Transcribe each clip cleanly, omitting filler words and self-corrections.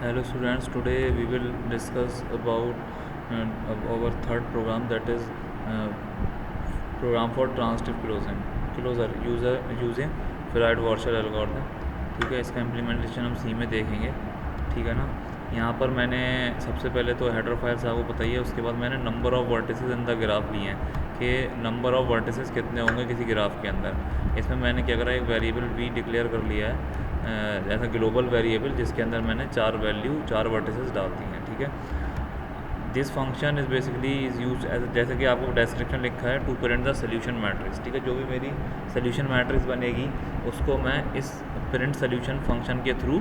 Hello students, today we will discuss about our third program, that is uh, program for transitive closure using Ferrite Warshaw algorithm. ठीक है, इसका implementation हम सी में देखेंगे. ठीक है ना. यहाँ पर मैंने सबसे पहले तो हेडर फाइल्स आपको बताइए, उसके बाद मैंने number of vertices in the graph लिए हैं कि नंबर ऑफ़ वर्टिसेस कितने होंगे किसी ग्राफ के अंदर. इसमें मैंने क्या करा, एक वेरिएबल वी डिक्लेयर कर लिया है ऐसा ग्लोबल वेरिएबल, जिसके अंदर मैंने चार वर्टिसेस डाल दी हैं. ठीक है. This function is basically is use as, जैसे कि आपको डिस्क्रिप्शन लिखा है, to print the solution matrix. ठीक है. जो भी मेरी सोल्यूशन मैट्रिक्स बनेगी उसको मैं इस प्रिंट सोल्यूशन फंक्शन के थ्रू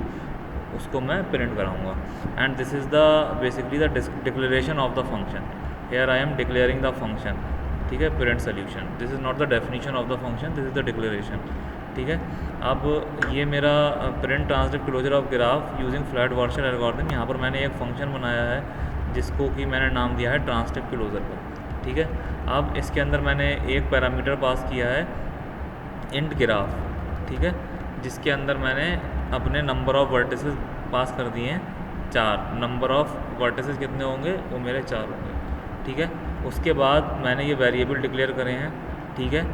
उसको मैं प्रिंट कराऊंगा. And this is the basically the declaration of the function. Here I am declaring the function. ठीक है. Print solution, this is not the definition of the function, this is the declaration. ठीक है. अब ये मेरा print transitive closure of graph using Floyd Warshall algorithm. यहाँ पर मैंने एक फंक्शन बनाया है जिसको कि मैंने नाम दिया है ट्रांजिटिव क्लोजर का. ठीक है. अब इसके अंदर मैंने एक पैरामीटर पास किया है इंट ग्राफ. ठीक है. जिसके अंदर मैंने अपने नंबर ऑफ़ वर्टिसेस पास कर दिए हैं 4. नंबर ऑफ़ वर्टिसेस कितने होंगे, वो मेरे 4 होंगे. ठीक है. उसके बाद मैंने ये वेरिएबल डिक्लेयर करे हैं. ठीक है.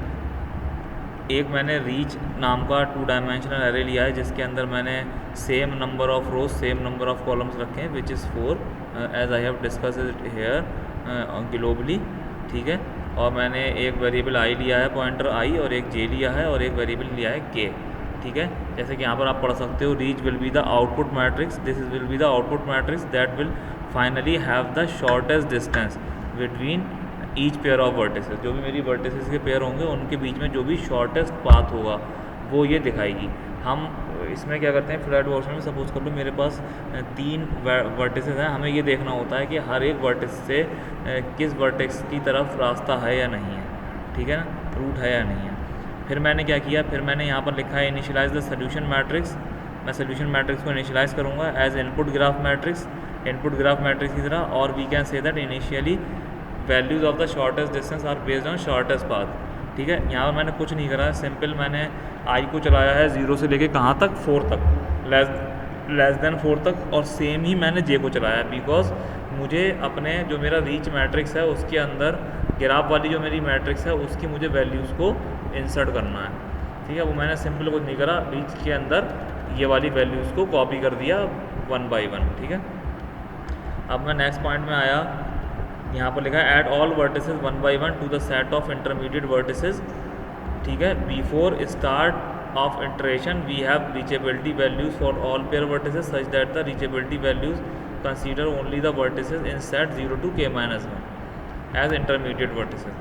एक मैंने रीच नाम का 2 डायमेंशनल एरे लिया है जिसके अंदर मैंने same number of rows same number of columns रखे हैं, which is 4 as I have discuss it here globally. ठीक है. और मैंने एक वेरिएबल आई लिया है, पॉइंटर आई, और एक जे लिया है, और एक वेरिएबल लिया है के. ठीक है. जैसे कि यहाँ पर आप पढ़ सकते हो, reach will be the output matrix, this is will be the output matrix that will finally have the shortest distance between each pair of vertices. जो भी मेरी वर्टिसेस के पेयर होंगे उनके बीच में जो भी शॉर्टेस्ट पाथ होगा वो ये दिखाएगी. हम इसमें क्या करते हैं, फ्लैट वर्शन में सपोज कर लो मेरे पास 3 वर्टिसेस हैं. हमें ये देखना होता है कि हर एक वर्टिस से किस वर्टेक्स की तरफ रास्ता है या नहीं है. ठीक है ना, रूट है या नहीं है. फिर मैंने क्या किया, फिर मैंने यहाँ पर लिखा है इनिशियलाइज द सोल्यूशन मैट्रिक्स. मैं सोल्यूशन मैट्रिक्स को इनिशियलाइज करूँगा as input graph matrix, input graph matrix की तरह. और we can say that initially values of the shortest distance are based on shortest path. ठीक है. यहाँ पर मैंने कुछ नहीं करा है, सिंपल मैंने आई को चलाया है 0 से लेके कहाँ तक, 4 तक, लेस देन 4 तक. और सेम ही मैंने जे को चलाया है बिकॉज मुझे अपने जो मेरा रीच मैट्रिक्स है उसके अंदर ग्राफ वाली जो मेरी मैट्रिक्स है उसकी मुझे वैल्यूज़ को इंसर्ट करना है. ठीक है. वो मैंने सिंपल कुछ नहीं करा, रीच के अंदर ये वाली वैल्यूज़ को कॉपी कर दिया 1 by 1. ठीक है. अब मैं नेक्स्ट पॉइंट में आया, यहाँ पर लिखा है add all vertices 1 by 1 to the set of intermediate vertices. ठीक है. Before start of iteration we have reachability values for all pair vertices such that the reachability values consider only the vertices in set 0 to k-1 as intermediate vertices.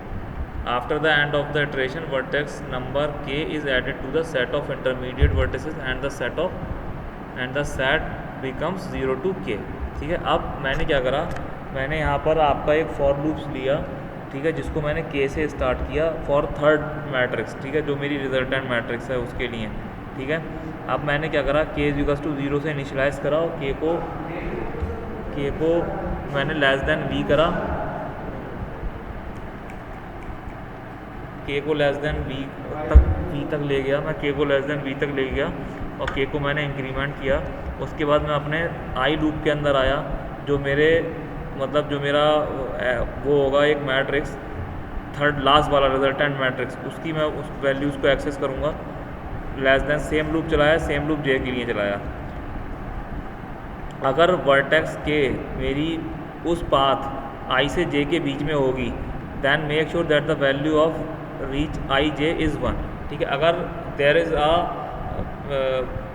After the end of the iteration, vertex number k is added to the set of intermediate vertices and the set becomes 0 to k. ठीक है. अब मैंने क्या करा, मैंने यहाँ पर आपका एक फॉर लूप्स लिया. ठीक है. जिसको मैंने k से स्टार्ट किया फॉर थर्ड मैट्रिक्स. ठीक है. जो मेरी रिजल्टेंट मैट्रिक्स है उसके लिए. ठीक है. अब मैंने क्या करा, k इक्वल्स टू 0 से इनिशियलाइज करा और k को मैंने लेस देन v करा. k को लेस देन v तक ले गया. मैं k को लेस देन v तक ले गया और k को मैंने इंक्रीमेंट किया. उसके बाद मैं अपने आई लूप के अंदर आया, जो मेरे मतलब जो मेरा वो होगा एक मैट्रिक्स थर्ड लास्ट वाला रिजल्टेंट मैट्रिक्स, उसकी मैं उस वैल्यूज़ को एक्सेस करूँगा. लेस देन सेम लूप चलाया, सेम लूप जे के लिए चलाया. अगर वर्टेक्स के मेरी उस पाथ आई से जे के बीच में होगी then make sure that the value of reach I J is 1. ठीक है. अगर there is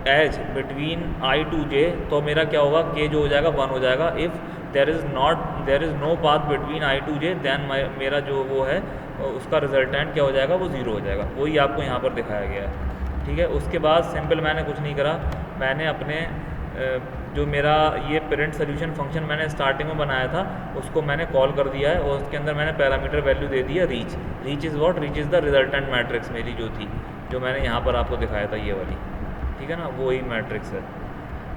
edge between I to J तो मेरा क्या होगा, के जो हो जाएगा 1 हो जाएगा. If there is no path between I to j then मेरा जो वो है उसका रिजल्टेंट क्या हो जाएगा, वो 0 हो जाएगा. वही आपको यहाँ पर दिखाया गया है. ठीक है. उसके बाद सिंपल मैंने कुछ नहीं करा, मैंने अपने जो मेरा ये प्रिंट सोल्यूशन फंक्शन मैंने स्टार्टिंग में बनाया था उसको मैंने कॉल कर दिया है और उसके अंदर मैंने पैरामीटर वैल्यू दे दिया reach. Reach is what, reach is the resultant matrix मेरी जो थी, जो मैंने यहाँ पर आपको दिखाया था ये वाली. ठीक है ना, वो ही मैट्रिक्स है.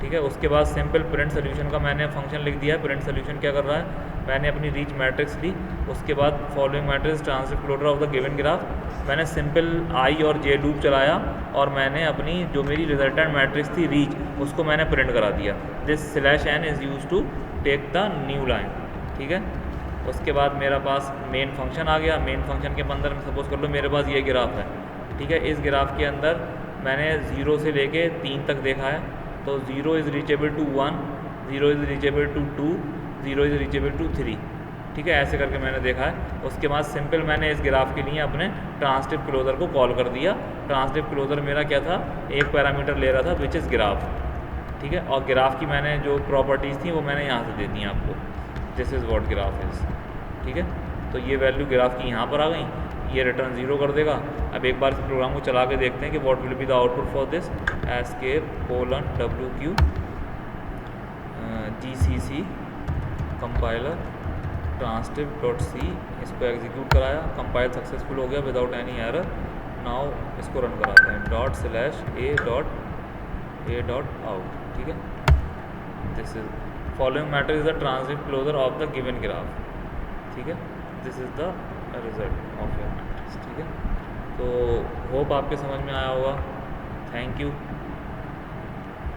ठीक है। उसके बाद सिंपल प्रिंट सोल्यूशन का मैंने फंक्शन लिख दिया है। प्रिंट सोल्यूशन क्या कर रहा है, मैंने अपनी रीच मैट्रिक्स ली, उसके बाद following matrix translate closure of the given graph, मैंने सिंपल आई और जे लूप चलाया और मैंने अपनी जो मेरी रिजल्टेंट मैट्रिक्स थी रीच, उसको मैंने प्रिंट करा दिया। This slash n is use to take the new line. ठीक है। उसके बाद मेरा पास मेन फंक्शन आ गया। मेन फंक्शन के अंदर सपोज कर लो मेरे पास ये ग्राफ है। ठीक है। इस ग्राफ के अंदर मैंने 0 से लेके 3 तक देखा है। तो 0 is reachable to 1, 0 is reachable to 2, 0 is reachable to 3। ठीक है। ऐसे करके मैंने देखा है। उसके बाद सिंपल मैंने इस ग्राफ के लिए अपने ट्रांसटिव क्लोजर को कॉल कर दिया। ट्रांसटिव क्लोजर मेरा क्या था, एक पैरामीटर ले रहा था विच इज़ ग्राफ। ठीक है। और ग्राफ की मैंने जो प्रॉपर्टीज़ थी वो मैंने यहाँ से दे दी आपको, this is what graph is. ठीक है। तो ये वैल्यू ग्राफ की यहाँ पर आ गई, ये रिटर्न 0 कर देगा। अब एक बार इस प्रोग्राम को चला के देखते हैं कि what will be the output for this. Escape :wq gcc compiler transtive.c, इसको एग्जीक्यूट कराया, कंपाइल सक्सेसफुल हो गया विदाउट एनी एरर। नाउ इसको रन कराते हैं ./a.out। ठीक है। This is following matrix is the transit closure of the given graph. ठीक है। This is the result of your matrix. ठीक है। तो होप आपके समझ में आया होगा। Thank you.